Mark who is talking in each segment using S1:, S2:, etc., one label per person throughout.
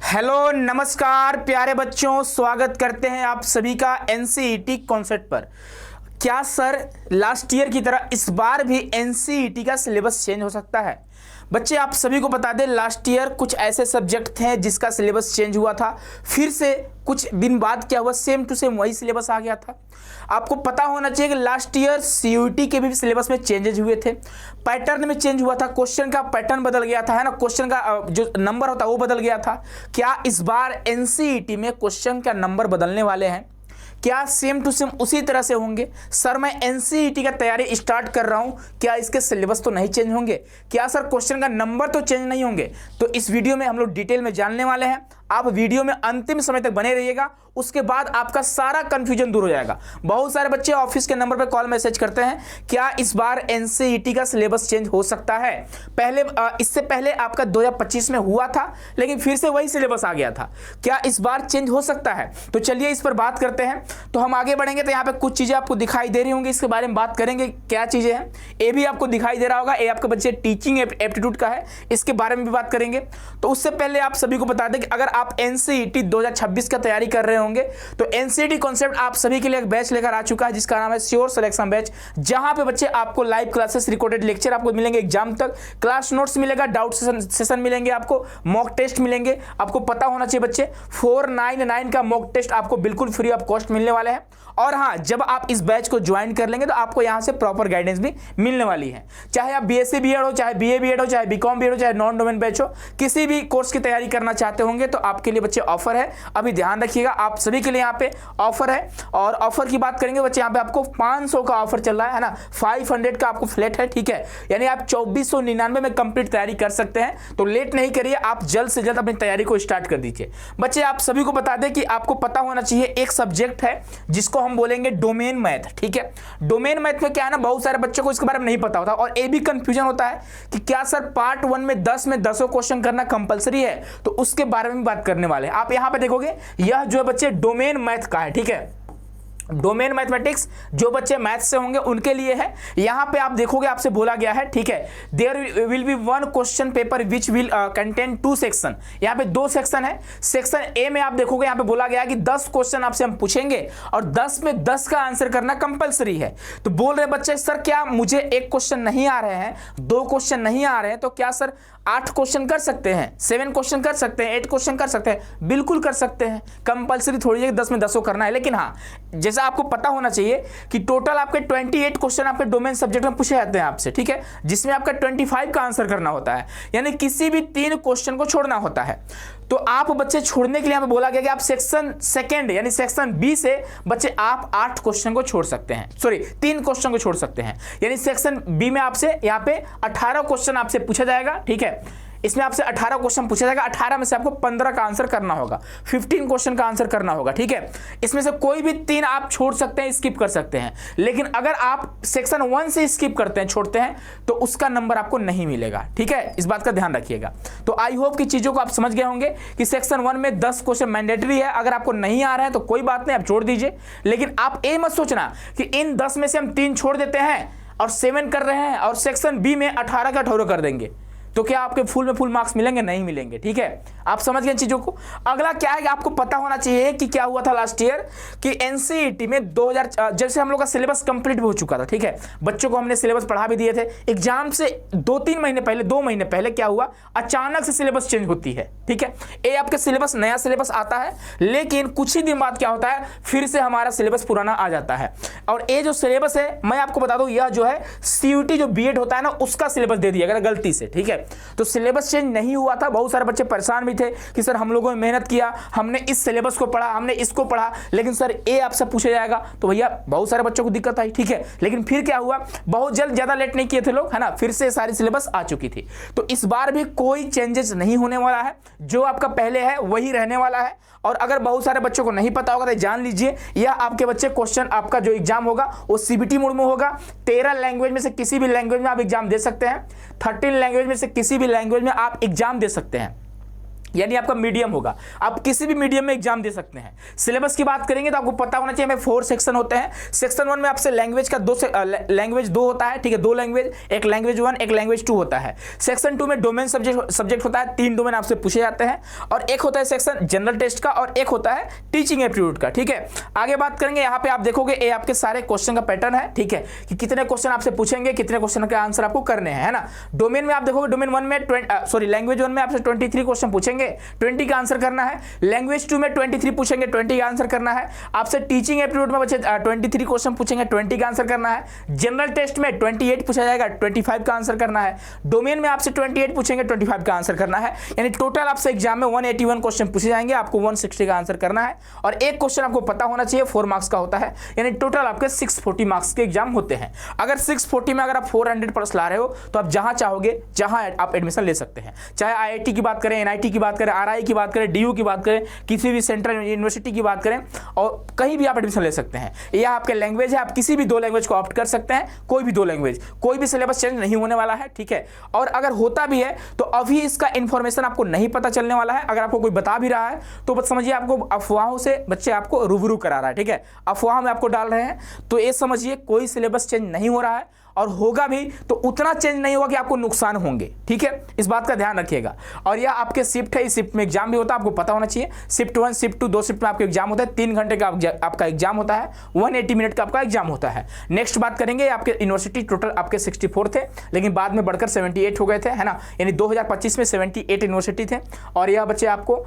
S1: Hello नमस्कार प्यारे बच्चों, स्वागत करते हैं आप सभी का एनसीईटी कॉन्सेप्ट पर। क्या सर लास्ट ईयर की तरह इस बार भी एनसीईटी का सिलेबस चेंज हो सकता है? बच्चे आप सभी को बता दें, लास्ट ईयर कुछ ऐसे सब्जेक्ट थे जिसका सिलेबस चेंज हुआ था, फिर से कुछ दिन बाद क्या हुआ, सेम टू सेम वही सिलेबस आ गया था। आपको पता होना चाहिए कि लास्ट ईयर सीयूईटी के भी सिलेबस में चेंजेस हुए थे, पैटर्न में चेंज हुआ था, क्वेश्चन का पैटर्न बदल गया था, है ना, क्वेश्चन का जो नंबर होता है वो बदल गया था। क्या इस बार एनसीईटी में क्वेश्चन का नंबर बदलने वाले हैं? क्या सेम टू सेम उसी तरह से होंगे? सर मैं एनसीईटी का तैयारी स्टार्ट कर रहा हूं, क्या इसके सिलेबस तो नहीं चेंज होंगे? क्या सर क्वेश्चन का नंबर तो चेंज नहीं होंगे? तो इस वीडियो में हम लोग डिटेल में जानने वाले हैं। आप वीडियो में अंतिम समय तक बने रहिएगा, उसके बाद आपका सारा कंफ्यूजन दूर हो जाएगा। बहुत सारे बच्चे ऑफिस के नंबर पर कॉल मैसेज करते हैं, क्या इस बार एनसीईटी का सिलेबस चेंज हो सकता है? इससे पहले आपका 2025 में हुआ था, लेकिन फिर से वही सिलेबस आ गया था। क्या इस बार चेंज हो सकता है? तो चलिए इस पर बात करते हैं। तो हम आगे बढ़ेंगे तो यहाँ पे कुछ चीजें आपको दिखाई दे रही होंगी, इसके बारे में बात करेंगे। क्या चीजें हैं ये भी आपको दिखाई दे रहा होगा, ये आपके बच्चे टीचिंग एप्टीट्यूड का है, इसके बारे में भी बात करेंगे। तो उससे पहले आप सभी को बता दें कि अगर आप एनसीईटी 2026 का तैयारी कर रहे होंगे तो एनसीईटी कॉन्सेप्ट आप सभी के लिए एक बैच लेकर आ चुका है जिसका नाम है श्योर सिलेक्शन बैच, जहां पे बच्चे आपको लाइव क्लासेस, रिकॉर्डेड लेक्चर आपको मिलेंगे एग्जाम तक, क्लास नोट्स मिलेगा, डाउट सेशन मिलेंगे, आपको मॉक टेस्ट मिलेंगे। आपको पता होना चाहिए बच्चे 499 का मॉक टेस्ट आपको बिल्कुल फ्री ऑफ कॉस्ट मिलने वाले हैं। और हाँ, जब आप इस बैच को ज्वाइन कर लेंगे तो आपको यहां से प्रॉपर गाइडेंस भी मिलने वाली है। चाहे आप बीएससी बीएड हो, चाहे बीए बीएड हो, चाहे बीकॉम बीएड हो, चाहे नॉन डोमेन बैच हो, किसी भी कोर्स की तैयारी करना चाहते होंगे तो आपके लिए बच्चे ऑफर है। अभी ध्यान रखिएगा, आप सभी के लिए यहाँ पे ऑफर है। और ऑफर की बात करेंगे बच्चे, यहाँ पे आपको 500 का ऑफर चल रहा है ना, 500 का आपको फ्लैट है, ठीक है। यानी आप 2499 में कंप्लीट तैयारी कर सकते हैं। तो लेट नहीं करिए, आप जल्द से जल्द अपनी तैयारी को स्टार्ट कर दीजिए। बच्चे आप सभी को बता दें कि आपको पता होना चाहिए एक सब्जेक्ट है जिसको हम बोलेंगे डोमेन मैथ, ठीक है। डोमेन मैथ में क्या है ना, बहुत सारे बच्चों को इसके बारे में नहीं पता होता और ये भी कंफ्यूजन होता है कि क्या सर पार्ट 1 में 10 में 10 क्वेश्चन करना कंपलसरी है? तो उसके बारे में बात करने वाले हैं। आप यहां पे देखोगे, यह जो है बच्चे डोमेन मैथ का है, ठीक है। डोमेन मैथमेटिक्स जो बच्चे मैथ से होंगे उनके लिए है। यहां पे आप देखोगे, आपसे बोला गया है, ठीक है, there will be one question paper which will contain 2 section. यहां पे 2 सेक्शन है। सेक्शन ए में आप देखोगे, यहां पे बोला गया है कि 10 क्वेश्चन आपसे हम पूछेंगे और 10 में 10 का आंसर करना कंपलसरी है। तो बोल रहे बच्चे सर क्या मुझे 1 क्वेश्चन नहीं आ रहे हैं, 2 क्वेश्चन नहीं आ रहे हैं, तो क्या सर 8 क्वेश्चन कर सकते हैं, 7 क्वेश्चन कर सकते हैं, 8 क्वेश्चन कर सकते हैं? बिल्कुल कर सकते हैं। कंपलसरी थोड़ी है 10 में 10 करना है, लेकिन हाँ, जैसा आपको पता होना चाहिए कि टोटल आपके 28 क्वेश्चन आपके डोमेन सब्जेक्ट में पूछे जाते हैं आपसे, ठीक है, जिसमें आपका 25 का आंसर करना होता है, यानी किसी भी 3 क्वेश्चन को छोड़ना होता है। तो आप बच्चे छोड़ने के लिए हमें बोला गया कि आप सेक्शन सेकंड यानी सेक्शन बी से बच्चे आप 8 क्वेश्चन को छोड़ सकते हैं, सॉरी 3 क्वेश्चन को छोड़ सकते हैं। यानी सेक्शन बी में आपसे यहाँ पे 18 क्वेश्चन आपसे पूछा जाएगा, ठीक है। इसमें आपसे 18 क्वेश्चन पूछा जाएगा, 18 में से आपको 15 का आंसर करना होगा, 15 क्वेश्चन का आंसर करना होगा, ठीक है। इसमें से कोई भी 3 आप छोड़ सकते हैं, स्किप कर सकते हैं। लेकिन अगर आप सेक्शन 1 से स्किप करते हैं, छोड़ते हैं, तो उसका नंबर आपको नहीं मिलेगा, ठीक है। इस बात का ध्यान रखिएगा। तो आई होप कि चीजों को आप समझ गए होंगे कि सेक्शन 1 में 10 क्वेश्चन मैंडेटरी है। अगर आपको नहीं आ रहा है तो कोई बात नहीं, आप छोड़ दीजिए। लेकिन आप ये मत सोचना कि इन 10 में से हम 3 छोड़ देते हैं और 7 कर रहे हैं और सेक्शन बी में 18 का 18 कर देंगे, तो क्या आपके फुल में फुल मार्क्स मिलेंगे? नहीं मिलेंगे, ठीक है। आप समझ गए चीजों को। अगला क्या है कि आपको पता होना चाहिए कि क्या हुआ था लास्ट ईयर कि एनसीईटी में 2000 जैसे हम लोग का सिलेबस कंप्लीट भी हो चुका था, ठीक है, बच्चों को हमने सिलेबस पढ़ा भी दिए थे। एग्जाम से 2-3 महीने पहले, 2 महीने पहले क्या हुआ, अचानक से सिलेबस चेंज होती है, ठीक है। ये आपके सिलेबस, नया सिलेबस आता है, लेकिन कुछ ही दिन बाद क्या होता है, फिर से हमारा सिलेबस पुराना आ जाता है। और ये जो सिलेबस है, मैं आपको बता दूं, यह जो है सीयूटी जो बीएड होता है ना, उसका सिलेबस दे दिया गया गलती से, ठीक है। तो सिलेबस चेंज नहीं हुआ था। बहुत सारे बच्चे परेशान भी थे कि सर हम लोगों ने मेहनत किया, हमने इस सिलेबस को पढ़ा, हमने इसको पढ़ा, लेकिन सर ये आपसे पूछा जाएगा। तो भैया बहुत सारे बच्चों को दिक्कत आई, ठीक है। लेकिन फिर क्या हुआ, बहुत जल्द, ज्यादा लेट नहीं किए थे लोग, है ना, फिर से सारी सिलेबस आ चुकी थी। तो इस बार भी कोई चेंजेस नहीं होने वाला है, जो आपका पहले है वही रहने वाला है। और अगर बहुत सारे बच्चों को नहीं पता होगा तो जान लीजिए, यह आपके बच्चे क्वेश्चन, आपका जो एग्जाम होगा वो सीबीटी मोड में होगा। 13 लैंग्वेज में से किसी भी लैंग्वेज में आप एग्जाम दे सकते हैं, 13 लैंग्वेज में से किसी भी लैंग्वेज में आप एग्जाम दे सकते हैं। यानी आपका मीडियम होगा, आप किसी भी मीडियम में एग्जाम दे सकते हैं। सिलेबस की बात करेंगे तो आपको पता होना चाहिए हमें 4 सेक्शन होते हैं। सेक्शन 1 में आपसे लैंग्वेज का लैंग्वेज 2 होता है, ठीक है, 2 लैंग्वेज, एक लैंग्वेज 1 एक लैंग्वेज 2 होता है। सेक्शन 2 में डोमेन सब्जेक्ट होता है, 3 डोमेन आपसे पूछे जाते हैं, और एक होता है सेक्शन जनरल टेस्ट का और एक होता है टीचिंग एप्टीट्यूड का, ठीक है। आगे बात करेंगे, यहाँ पे आप देखोगे ये आपके सारे क्वेश्चन का पैटर्न है, ठीक है, कि कितने क्वेश्चन आपसे पूछेंगे, कितने क्वेश्चन के आंसर आपको करने हैं, है ना। डोमेन में आप देखोगे डोमेन 1 में लैंग्वेज 1 में आपसे 23 क्वेश्चन पूछेंगे, 20 का आंसर करना है। लैंग्वेज 2 में 23 पूछेंगे, 20 का आंसर करना है। आपसे टीचिंग एप्टीट्यूड में बच्चे 23 क्वेश्चन पूछेंगे, 20 का आंसर करना है। जनरल टेस्ट में 28 पूछा जाएगा, 25 का आंसर करना है। डोमेन में आपसे 28 पूछेंगे, 25 का आंसर करना है। यानी टोटल आपसे एग्जाम में 181 क्वेश्चन पूछे जाएंगे, आपको 160 का आंसर करना है, और एक क्वेश्चन आपको पता होना चाहिए 4 मार्क्स का होता है। यानी टोटल आपके 640 मार्क्स के एग्जाम होते हैं। अगर 640 में अगर आप 400 प्लस ला रहे हो तो आप जहां चाहोगे जहां आप एडमिशन ले सकते हैं। चाहे आईआईटी की बात करें, एनआईटी की बात करें, आरआई की बात करें, डीयू की बात करें, किसी भी सेंट्रल यूनिवर्सिटी की बात करें, और कहीं भी आप एडमिशन ले सकते हैं। यह आपके लैंग्वेज है, आप किसी भी 2 लैंग्वेज को ऑप्ट कर सकते हैं, कोई भी 2 लैंग्वेज, कोई भी सिलेबस चेंज नहीं होने वाला है, ठीक है। और अगर होता भी है तो अभी इसका इन्फॉर्मेशन आपको नहीं पता चलने वाला है। अगर आपको कोई बता भी रहा है तो बस समझिए आपको अफवाहों से बच्चे आपको रूबरू करा रहा है, ठीक है, अफवाह में आपको डाल रहे हैं। तो ये समझिए कोई सिलेबस चेंज नहीं हो रहा है, और होगा भी तो उतना चेंज नहीं होगा कि आपको नुकसान होंगे, ठीक है, इस बात का ध्यान रखिएगा। और यह आपके शिफ्ट है, इस शिफ्ट में एग्जाम भी होता है, आपको पता होना चाहिए। शिफ्ट 1 शिफ्ट 2 2 शिफ्ट में आपके एग्जाम होता है, 3 घंटे का आपका एग्जाम होता है, 180 मिनट का आपका एग्जाम होता है। नेक्स्ट बात करेंगे, आपके यूनिवर्सिटी टोटल आपके 64 थे, लेकिन बाद में बढ़कर 78 हो गए थे, है ना। यानी 2025 में 78 यूनिवर्सिटी थे, और यह बच्चे आपको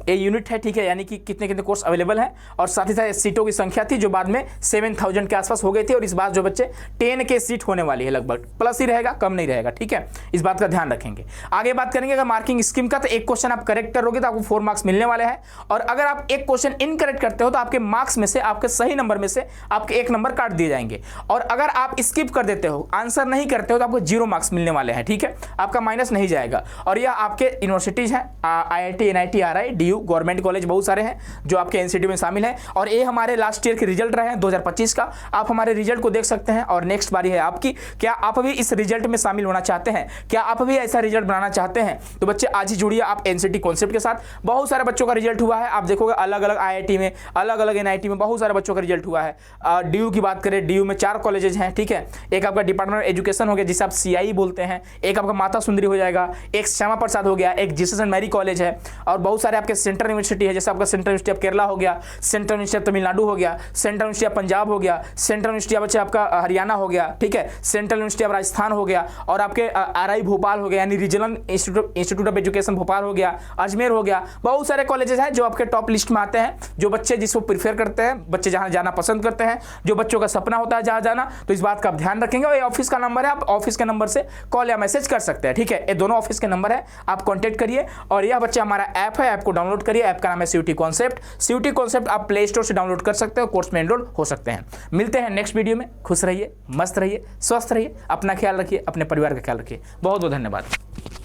S1: ये यूनिट है, ठीक है, यानी कि कितने कितने कोर्स अवेलेबल हैं, और साथ ही साथ सीटों की संख्या थी जो बाद में 7000 के आसपास हो गई थी। और इस बार जो बच्चे 10 के सीट होने वाली है, लगभग प्लस ही रहेगा, कम नहीं रहेगा, ठीक है, इस बात का ध्यान रखेंगे। आगे बात करेंगे अगर मार्किंग स्कीम का, तो एक क्वेश्चन आप करेक्ट करोगे तो आपको 4 मार्क्स मिलने वाले हैं, और अगर आप एक क्वेश्चन इनकरेक्ट करते हो तो आपके मार्क्स में से, आपके सही नंबर में से आपके 1 नंबर काट दिए जाएंगे, और अगर आप स्किप कर देते हो, आंसर नहीं करते हो, तो आपको 0 मार्क्स मिलने वाले हैं, ठीक है, आपका माइनस नहीं जाएगा। और यह आपके यूनिवर्सिटीज हैं, IIT, NIT, RI, DU, government college बहुत सारे हैं जो आपके एनसीटी में शामिल हैं। और ये हमारे लास्ट ईयर के रिजल्ट रहे हैं 2025 का, आप हमारे रिजल्ट को देख सकते हैं। और नेक्स्ट बारी है आपकी, क्या आप भी इस रिजल्ट में शामिल होना चाहते हैं, क्या आप भी ऐसा रिजल्ट बनाना चाहते हैं, तो बच्चे आज ही जुड़िए आप एनसीटी कॉन्सेप्ट के साथ। बहुत सारे बच्चों का रिजल्ट हुआ है, आप देखोगे अलग अलग आईआईटी में, अलग अलग एनआईटी में बहुत सारे बच्चों का रिजल्ट हुआ है। डीयू की बात करें, डीयू में 4 कॉलेजेस हैं, ठीक है, एक आपका डिपार्टमेंट ऑफ एजुकेशन हो गया जिसे आप सीआई बोलते हैं, एक आपका माता सुंदरी हो जाएगा, एक श्यामा प्रसाद हो गया, एक जीसस एंड मैरी कॉलेज है, और बहुत सारे आपके सेंट्रल यूनिवर्सिटी है, जैसे आपका सेंट्रल यूनिवर्सिटी ऑफ केरला हो गया, सेंट्रल यूनिवर्सिटी ऑफ तमिलनाडु हो गया, सेंट्रल यूनिवर्सिटी ऑफ पंजाब हो गया, सेंट्रल यूनिवर्सिटी ऑफ आपका हरियाणा हो गया, ठीक है, सेंट्रल यूनिवर्सिटी ऑफ राजस्थान हो गया, और आपके आरआई भोपाल हो गया, यानी regional institute of education Bhopal हो गया, अजमेर हो गया। बहुत सारे कॉलेजेस हैं जो आपके टॉप लिस्ट में आते हैं, जो बच्चे जिसको प्रीफर करते हैं, बच्चे जहां जाना पसंद करते हैं, जो बच्चों का सपना होता है जहां जाना, तो इस बात का आप ध्यान रखेंगे। और ये ऑफिस का नंबर है, आप ऑफिस के नंबर से कॉल या मैसेज कर सकते हैं, ठीक है, ये दोनों ऑफिस के नंबर है, आप कॉन्टेक्ट करिए। और यह बच्चे हमारा ऐप है, ऐप को डाउनलोड करिए, ऐप का नाम है सीयूटी कॉन्सेप्ट। सीयूटी कॉन्सेप्ट आप प्ले स्टोर से डाउनलोड कर सकते हो, कोर्स में एनरोल हो सकते हैं। मिलते हैं नेक्स्ट वीडियो में, खुश रहिए, मस्त रहिए, स्वस्थ रहिए, अपना ख्याल रखिए, अपने परिवार का ख्याल रखिए। बहुत बहुत धन्यवाद।